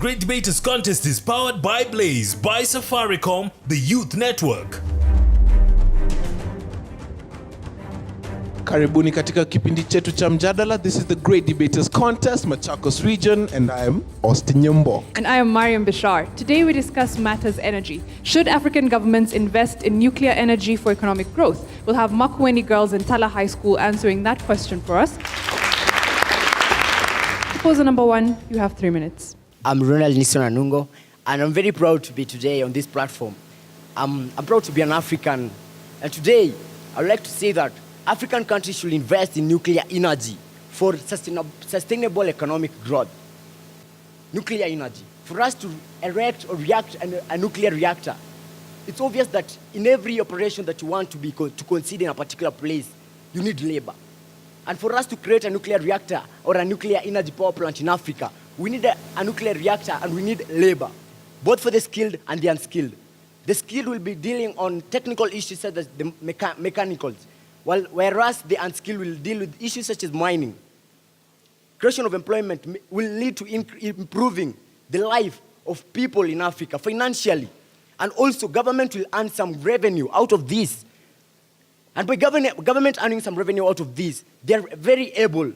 Great Debaters Contest is powered by Blaze, by Safaricom, the Youth Network. Karibuni katika kipindi chetu cha mjadala. This is the Great Debaters Contest, Machakos region, and I am Austin Nyombo. And I am Mariam Bashar. Today we discuss matters energy. Should African governments invest in nuclear energy for economic growth? We'll have Makueni girls in Tala High School answering that question for us. Proposal number 1, you have 3 minutes. I'm Ronald Nison Anungo, and I'm very proud to be today on this platform. I'm proud to be an African, and today I would like to say that African countries should invest in nuclear energy for sustainable economic growth. Nuclear energy. For us to erect or react a nuclear reactor, it's obvious that in every operation that you want to consider in a particular place, you need labor. And for us to create a nuclear reactor or a nuclear energy power plant in Africa, we need a nuclear reactor and we need labor, both for the skilled and the unskilled. The skilled will be dealing on technical issues such as the mechanicals, whereas the unskilled will deal with issues such as mining. Creation of employment will lead to improving the life of people in Africa financially. And also government will earn some revenue out of this. And by government earning some revenue out of this, they're very able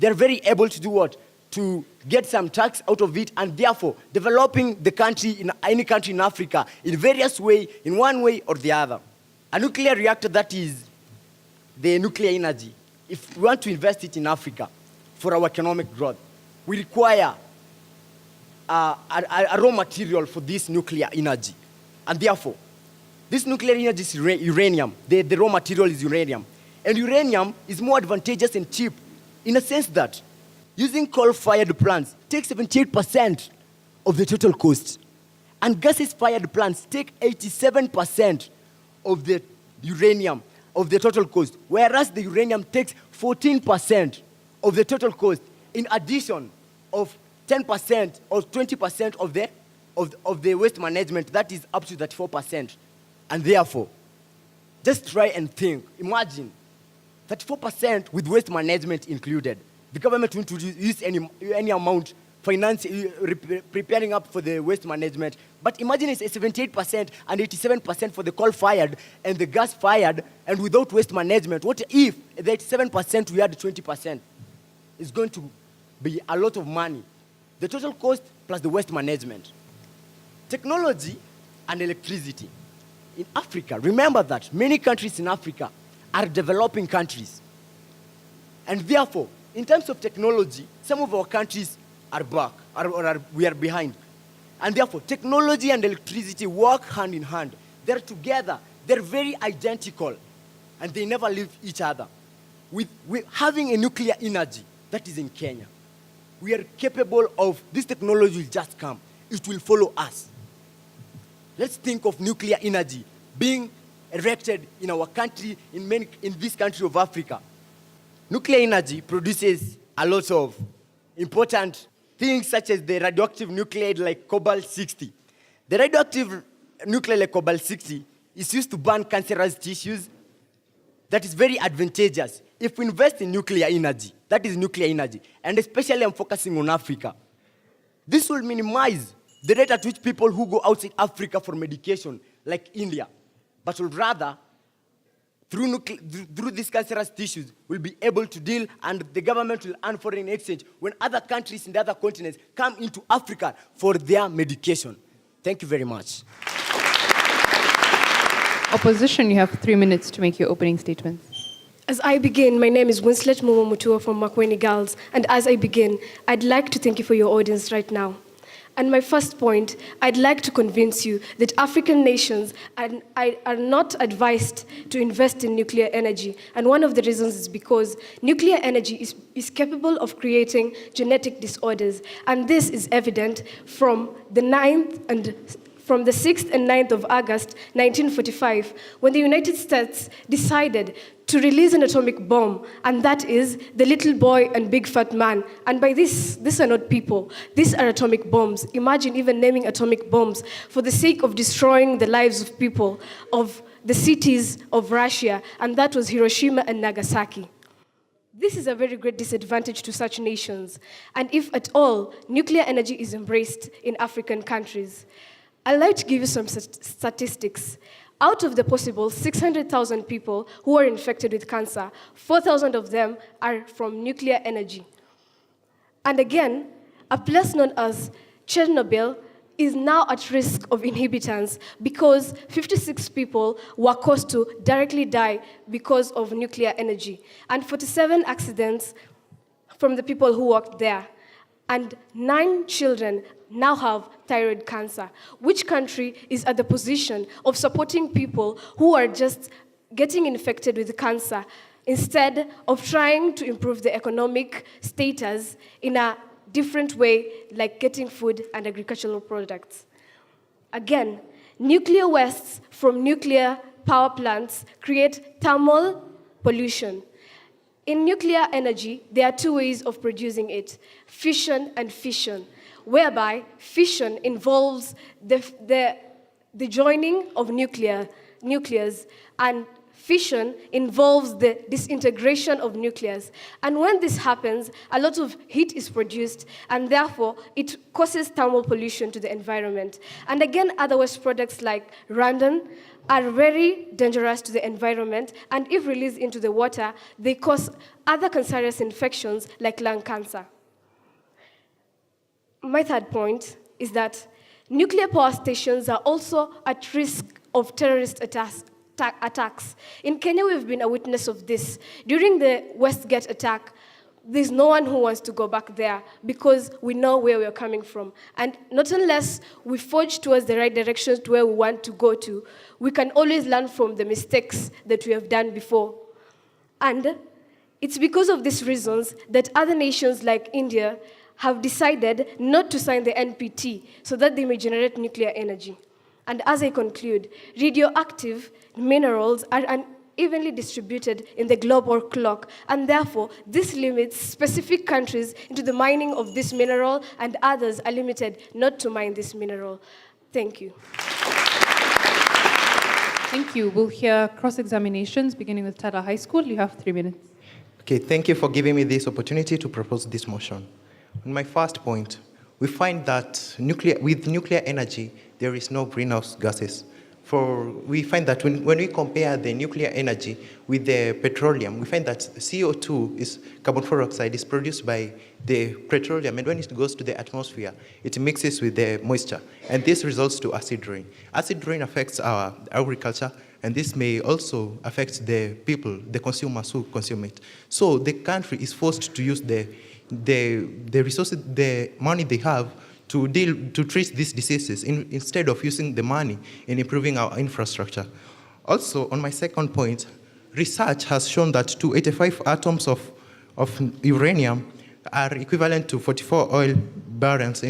to do what? To get some tax out of it, and therefore developing the country in any country in Africa in various ways, in one way or the other. A nuclear reactor, that is the nuclear energy, if we want to invest it in Africa for our economic growth, we require a raw material for this nuclear energy. And therefore, this nuclear energy is uranium. The raw material is uranium. And uranium is more advantageous and cheap in a sense that using coal-fired plants takes 78% of the total cost. And gases-fired plants take 87% of the uranium, of the total cost, whereas the uranium takes 14% of the total cost, in addition of 10% or 20% of the waste management, that is up to 34%. And therefore, just try and think, imagine, 34% with waste management included. The government won't use any amount preparing up for the waste management. But imagine it's 78% and 87% for the coal-fired and the gas-fired, and without waste management. What if the 87% we had 20%? It's going to be a lot of money. The total cost plus the waste management. Technology and electricity. In Africa, remember that many countries in Africa are developing countries. And therefore, in terms of technology, some of our countries are back, or we are behind. And therefore, technology and electricity work hand in hand. They're together. They're very identical. And they never leave each other. With having a nuclear energy that is in Kenya, we are capable of, this technology will just come. It will follow us. Let's think of nuclear energy being erected in our country, in this country of Africa. Nuclear energy produces a lot of important things such as the radioactive nuclide like cobalt-60. The radioactive nuclide like cobalt-60 is used to burn cancerous tissues. That is very advantageous. If we invest in nuclear energy, that is nuclear energy, and especially I'm focusing on Africa, this will minimize the rate at which people who go outside Africa for medication, like India, but will rather, through these cancerous tissues, will be able to deal, and the government will earn foreign exchange when other countries in the other continents come into Africa for their medication. Thank you very much. Opposition, you have 3 minutes to make your opening statements. As I begin, my name is Winslet Momo Mutua from Makueni Girls, and as I begin, I'd like to thank you for your audience right now. And my first point, I'd like to convince you that African nations are not advised to invest in nuclear energy. And one of the reasons is because nuclear energy is capable of creating genetic disorders. And this is evident from the 6th and 9th of August, 1945, when the United States decided to release an atomic bomb, and that is the little boy and big fat man. And by this, these are not people. These are atomic bombs. Imagine even naming atomic bombs for the sake of destroying the lives of people, of the cities of Russia, and that was Hiroshima and Nagasaki. This is a very great disadvantage to such nations, and if at all, nuclear energy is embraced in African countries. I'd like to give you some statistics. Out of the possible 600,000 people who are infected with cancer, 4,000 of them are from nuclear energy. And again, a place known as Chernobyl is now at risk of inhabitants because 56 people were caused to directly die because of nuclear energy, and 47 accidents from the people who worked there. And 9 children now have thyroid cancer. Which country is at the position of supporting people who are just getting infected with cancer instead of trying to improve the economic status in a different way, like getting food and agricultural products? Again, nuclear wastes from nuclear power plants create thermal pollution. In nuclear energy, there are 2 ways of producing it: fission and fission, whereby fission involves the joining of nucleus, and fission involves the disintegration of nucleus. And when this happens, a lot of heat is produced, and therefore it causes thermal pollution to the environment. And again, other waste products like radon are very dangerous to the environment, and if released into the water, they cause other cancerous infections like lung cancer. My third point is that nuclear power stations are also at risk of terrorist attacks. In Kenya, we've been a witness of this. During the Westgate attack, there's no one who wants to go back there because we know where we're coming from. And not unless we forge towards the right directions to where we want to go to, we can always learn from the mistakes that we have done before. And it's because of these reasons that other nations like India have decided not to sign the NPT so that they may generate nuclear energy. And as I conclude, radioactive minerals are unevenly distributed in the global clock, and therefore this limits specific countries into the mining of this mineral, and others are limited not to mine this mineral. Thank you. Thank you. We'll hear cross-examinations beginning with Tala High School. You have 3 minutes. Okay, thank you for giving me this opportunity to propose this motion. On my first point, we find that with nuclear energy, there is no greenhouse gases. We find that when we compare the nuclear energy with the petroleum, we find that CO2 is carbon dioxide is produced by the petroleum, and when it goes to the atmosphere, it mixes with the moisture, and this results to acid rain. Acid rain affects our agriculture, and this may also affect the people, the consumers who consume it. So the country is forced to use the resources, the money they have to treat these diseases instead of using the money in improving our infrastructure. Also, on my second point, research has shown that 285 atoms of uranium are equivalent to 44 oil barrels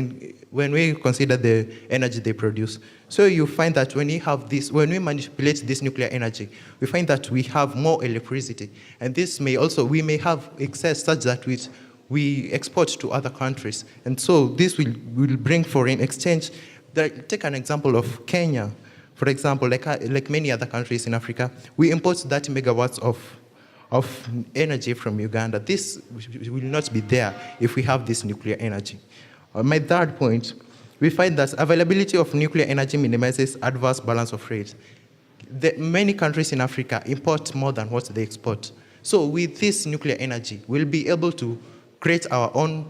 when we consider the energy they produce. So you find that when we manipulate this nuclear energy, we find that we have more electricity, and we may have excess such that we export to other countries. And so this will bring foreign exchange. Take an example of Kenya. For example, like many other countries in Africa, we import 30 megawatts of energy from Uganda. This will not be there if we have this nuclear energy. On my third point, we find that availability of nuclear energy minimizes adverse balance of trade. Many countries in Africa import more than what they export. So with this nuclear energy, we'll be able to create our own,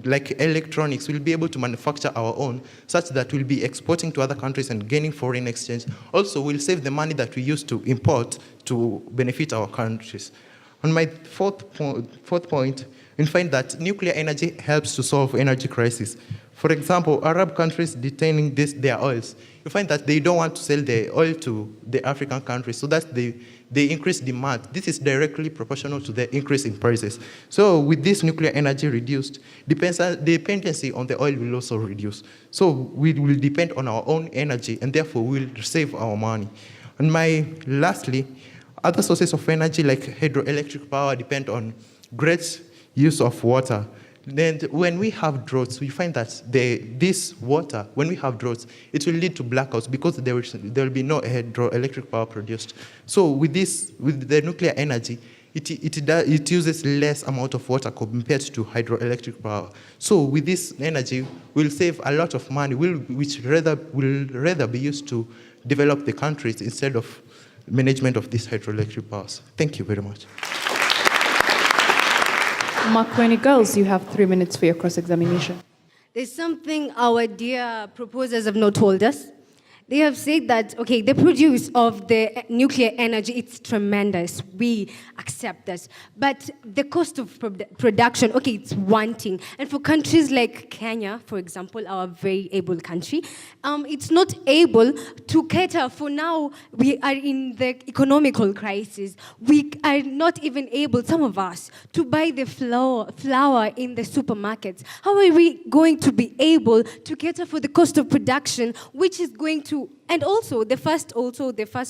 like electronics, we'll be able to manufacture our own, such that we'll be exporting to other countries and gaining foreign exchange. Also, we'll save the money that we used to import to benefit our countries. On my fourth point, we find that nuclear energy helps to solve energy crisis. For example, Arab countries detaining their oils, you find that they don't want to sell the oil to the African countries, so that they increase demand. This is directly proportional to the increase in prices. So with this nuclear energy reduced, dependency on the oil will also reduce. So we will depend on our own energy, and therefore we'll save our money. And lastly, other sources of energy like hydroelectric power depend on great use of water. Then when we have droughts, we find that this water, when we have droughts, it will lead to blackouts because there will be no hydroelectric power produced. So with the nuclear energy, it uses less amount of water compared to hydroelectric power. So with this energy, we'll save a lot of money, which will rather be used to develop the countries instead of management of these hydroelectric powers. Thank you very much. Makueni girls, you have 3 minutes for your cross-examination. There's something our dear proposers have not told us. They have said that, okay, the produce of the nuclear energy, it's tremendous. We accept this. But the cost of production, okay, it's one thing. And for countries like Kenya, for example, our very able country, it's not able to cater for now. We are in the economical crisis. We are not even able, some of us, to buy the flour in the supermarkets. How are we going to be able to cater for the cost of production, which is going to, and also the first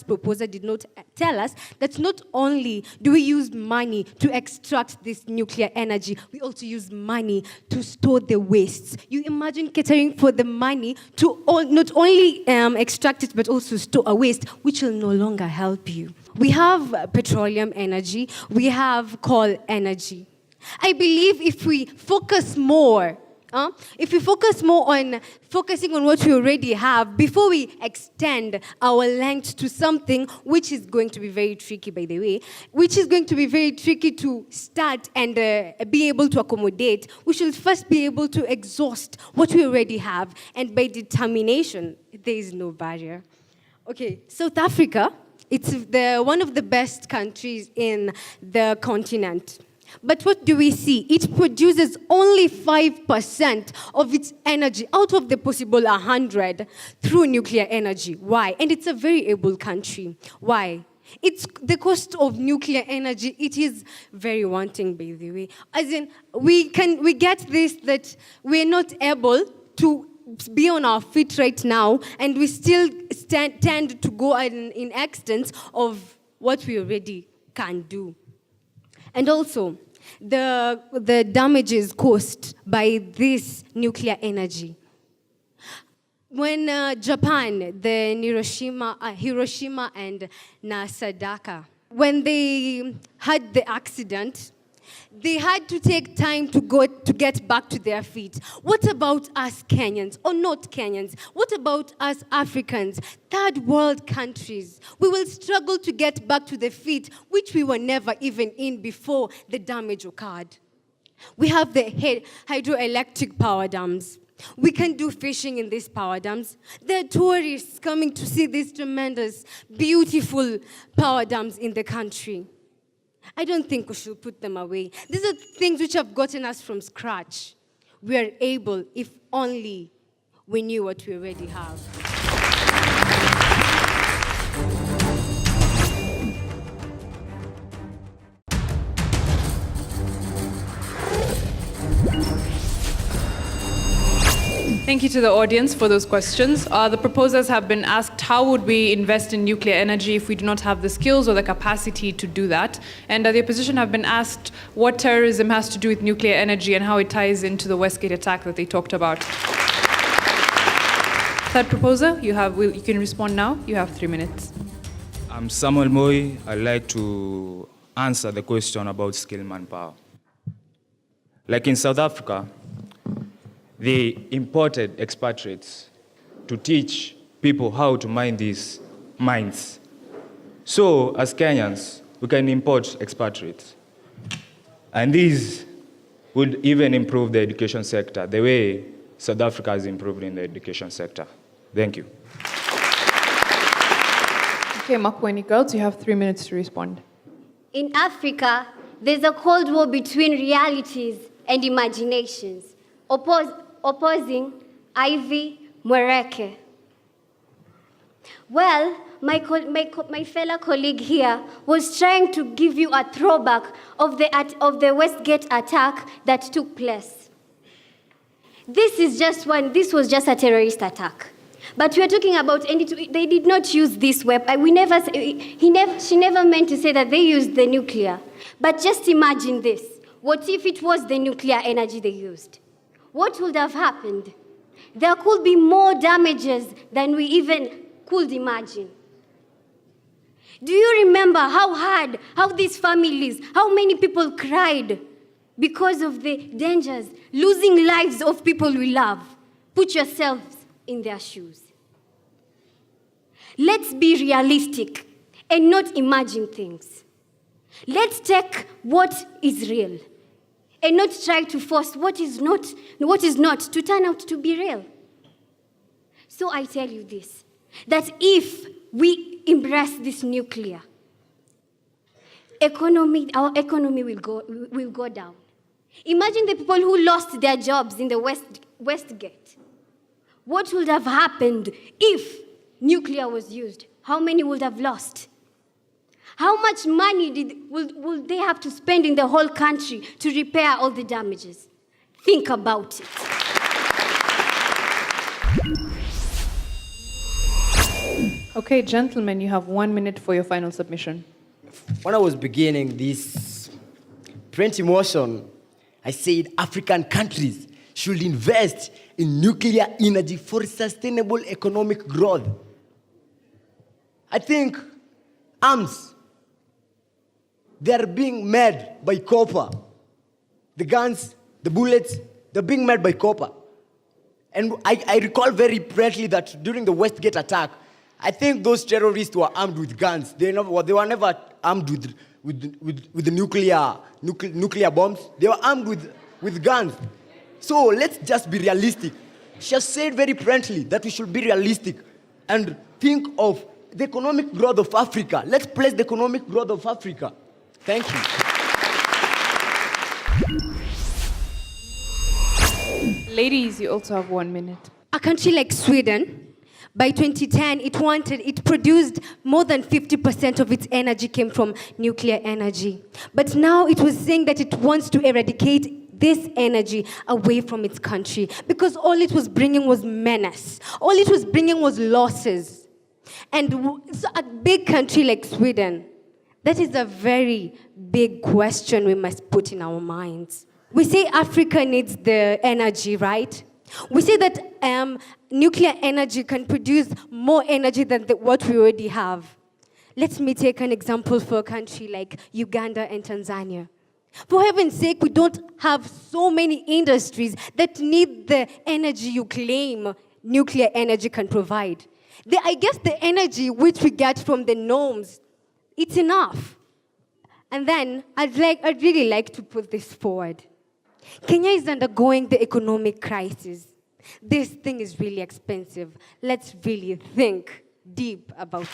proposer did not tell us that not only do we use money to extract this nuclear energy, we also use money to store the wastes. You imagine catering for the money to not only extract it, but also store a waste, which will no longer help you. We have petroleum energy, we have coal energy. I believe if we focus more on focusing on what we already have before we extend our length to something which is going to be very tricky, by the way, which is going to be very tricky to start and be able to accommodate, we should first be able to exhaust what we already have. And by determination, there is no barrier. Okay, South Africa, it's one of the best countries in the continent. But what do we see? It produces only 5% of its energy out of the possible 100 through nuclear energy. Why? And it's a very able country. Why? It's the cost of nuclear energy. It is very wanting, by the way. As in, we get this that we're not able to be on our feet right now, and we still tend to go in extent of what we already can do. And also, the damages caused by this nuclear energy. When Japan, the Hiroshima and Nagasaki, when they had the accident, they had to take time to get back to their feet. What about us Kenyans, or not Kenyans? What about us Africans, third world countries? We will struggle to get back to the feet, which we were never even in before the damage occurred. We have the hydroelectric power dams. We can do fishing in these power dams. There are tourists coming to see these tremendous, beautiful power dams in the country. I don't think we should put them away. These are things which have gotten us from scratch. We are able, if only we knew what we already have. Thank you to the audience for those questions. The proposers have been asked, how would we invest in nuclear energy if we do not have the skills or the capacity to do that? And the opposition have been asked what terrorism has to do with nuclear energy and how it ties into the Westgate attack that they talked about. Third proposer, you can respond now. You have 3 minutes. I'm Samuel Moi. I'd like to answer the question about skilled manpower. Like in South Africa, they imported expatriates to teach people how to mine these mines. So, as Kenyans, we can import expatriates. And these would even improve the education sector, the way South Africa has improved in the education sector. Thank you. Okay, Makueni girls, you have 3 minutes to respond. In Africa, there's a cold war between realities and imaginations, opposing Ivy Mwereke. Well, my fellow colleague here was trying to give you a throwback of the Westgate attack that took place. This was just a terrorist attack. But we are talking about, and they did not use this weapon. She never meant to say that they used the nuclear. But just imagine this. What if it was the nuclear energy they used? What would have happened? There could be more damages than we even could imagine. Do you remember how these families, how many people cried because of the dangers, losing lives of people we love? Put yourselves in their shoes. Let's be realistic and not imagine things. Let's take what is real and not try to force what is not to turn out to be real. So I tell you this, that if we embrace this nuclear, our economy will go down. Imagine the people who lost their jobs in the Westgate. What would have happened if nuclear was used? How many would have lost? How much money will they have to spend in the whole country to repair all the damages? Think about it. Okay, gentlemen, you have 1 minute for your final submission. When I was beginning this print motion, I said African countries should invest in nuclear energy for sustainable economic growth. I think arms, they are being made by copper. The guns, the bullets, they're being made by copper. And I recall very brightly that during the Westgate attack, I think those terrorists were armed with guns. They were never armed with the nuclear bombs. They were armed with guns. So let's just be realistic. She has said very bluntly that we should be realistic and think of the economic growth of Africa. Let's place the economic growth of Africa. Thank you. Ladies, you also have 1 minute. A country like Sweden, by 2010, it produced more than 50% of its energy came from nuclear energy. But now it was saying that it wants to eradicate this energy away from its country because all it was bringing was menace. All it was bringing was losses. And so a big country like Sweden, that is a very big question we must put in our minds. We say Africa needs the energy, right? We say that nuclear energy can produce more energy than what we already have. Let me take an example for a country like Uganda and Tanzania. For heaven's sake, we don't have so many industries that need the energy you claim nuclear energy can provide. I guess the energy which we get from the gnomes, it's enough. And then I'd really like to put this forward. Kenya is undergoing the economic crisis. This thing is really expensive. Let's really think deep about it.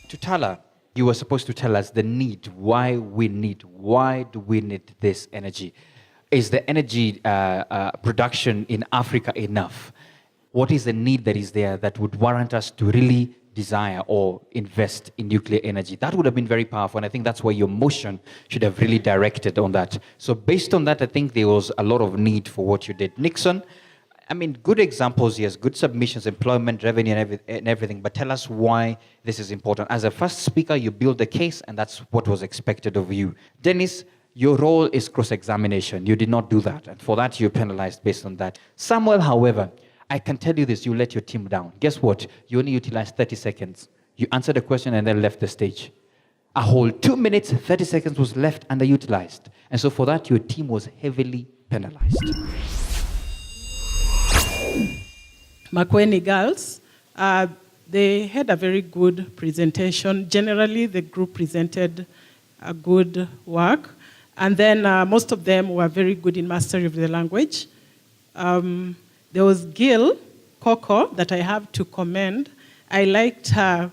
To Tala, you were supposed to tell us the need, why do we need this energy? Is the energy production in Africa enough? What is the need that is there that would warrant us to really desire or invest in nuclear energy? That would have been very powerful, and I think that's why your motion should have really directed on that. So based on that, I think there was a lot of need for what you did. Nixon, I mean, good examples, yes, good submissions, employment, revenue, and everything, but tell us why this is important. As a first speaker, you build the case, and that's what was expected of you. Dennis, your role is cross-examination. You did not do that, and for that, you're penalized based on that. Samuel, however, I can tell you this, you let your team down. Guess what? You only utilized 30 seconds. You answered the question and then left the stage. A whole 2 minutes, 30 seconds was left underutilized. And so for that, your team was heavily penalized. Makueni girls, they had a very good presentation. Generally, the group presented a good work. And then most of them were very good in mastery of the language. There was Gil Coco that I have to commend. I liked her.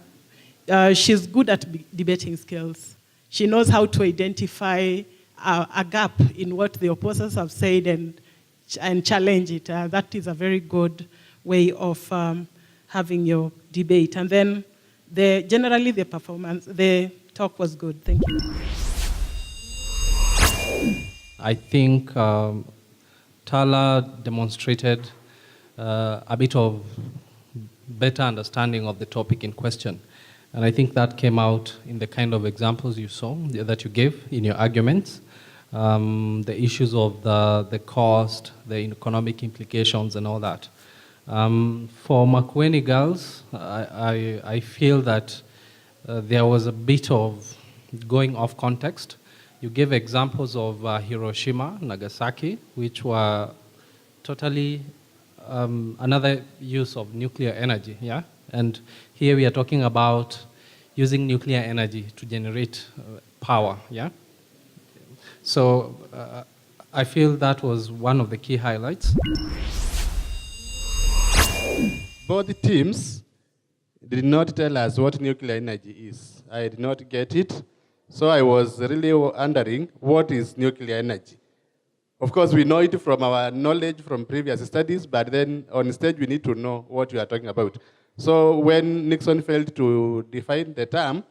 She's good at debating skills. She knows how to identify a gap in what the opposers have said and challenge it. That is a very good way of having your debate. And then generally the talk was good. Thank you. I think Tala demonstrated a bit of better understanding of the topic in question. And I think that came out in the kind of examples you saw, that you gave in your arguments. The issues of the cost, the economic implications and all that. For Makueni girls, I feel that there was a bit of going off context. You gave examples of Hiroshima, Nagasaki, which were totally another use of nuclear energy, yeah? And here we are talking about using nuclear energy to generate power, yeah? So I feel that was one of the key highlights. Both teams did not tell us what nuclear energy is. I did not get it. So I was really wondering, what is nuclear energy? Of course, we know it from our knowledge from previous studies, but then on stage we need to know what we are talking about. So when Nixon failed to define the term,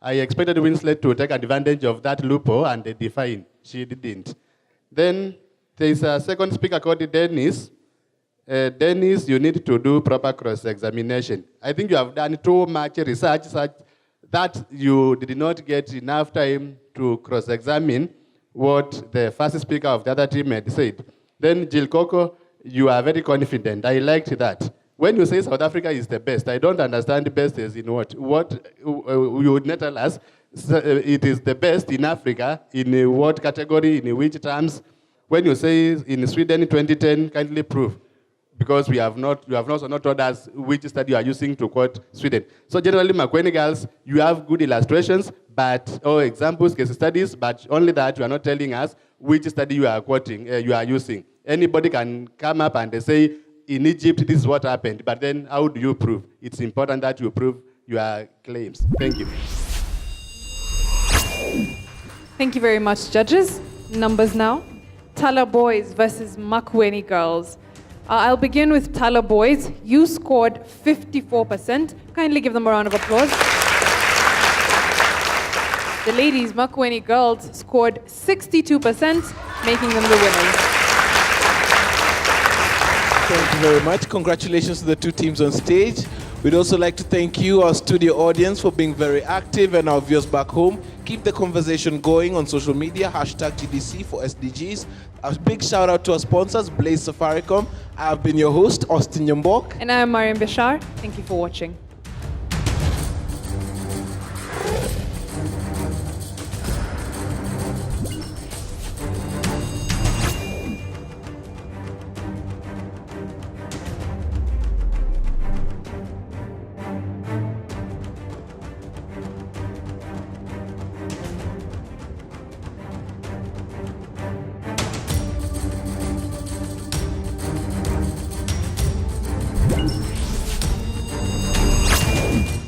I expected Winslet to take advantage of that loophole and define. She didn't. Then there is a second speaker called Dennis. Dennis, you need to do proper cross-examination. I think you have done too much research such that you did not get enough time to cross-examine what the first speaker of the other team had said. Then Jill Coco, you are very confident. I liked that. When you say South Africa is the best, I don't understand the best is in what. What you would not tell us, it is the best in Africa, in what category, in which terms? When you say in Sweden 2010, kindly prove. Because you have also not told us which study you are using to quote Sweden. So generally, Makueni girls, you have good illustrations, or examples, case studies, but only that you are not telling us which study you are quoting, you are using. Anybody can come up and say, in Egypt, this is what happened, but then how do you prove? It's important that you prove your claims. Thank you. Thank you very much, judges. Numbers now. Tala boys versus Makueni girls. I'll begin with Tala boys. You scored 54%. Kindly give them a round of applause. The ladies, Makueni girls, scored 62%, making them the winners. Thank you very much. Congratulations to the two teams on stage. We'd also like to thank you, our studio audience, for being very active, and our viewers back home. Keep the conversation going on social media, #GDC for SDGs. A big shout out to our sponsors, Blaze Safaricom. I've been your host, Austin Nyambok. And I am Mariam Bashar. Thank you for watching.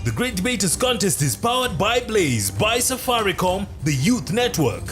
The Great Debaters Contest is powered by Blaze, by Safaricom, the Youth Network.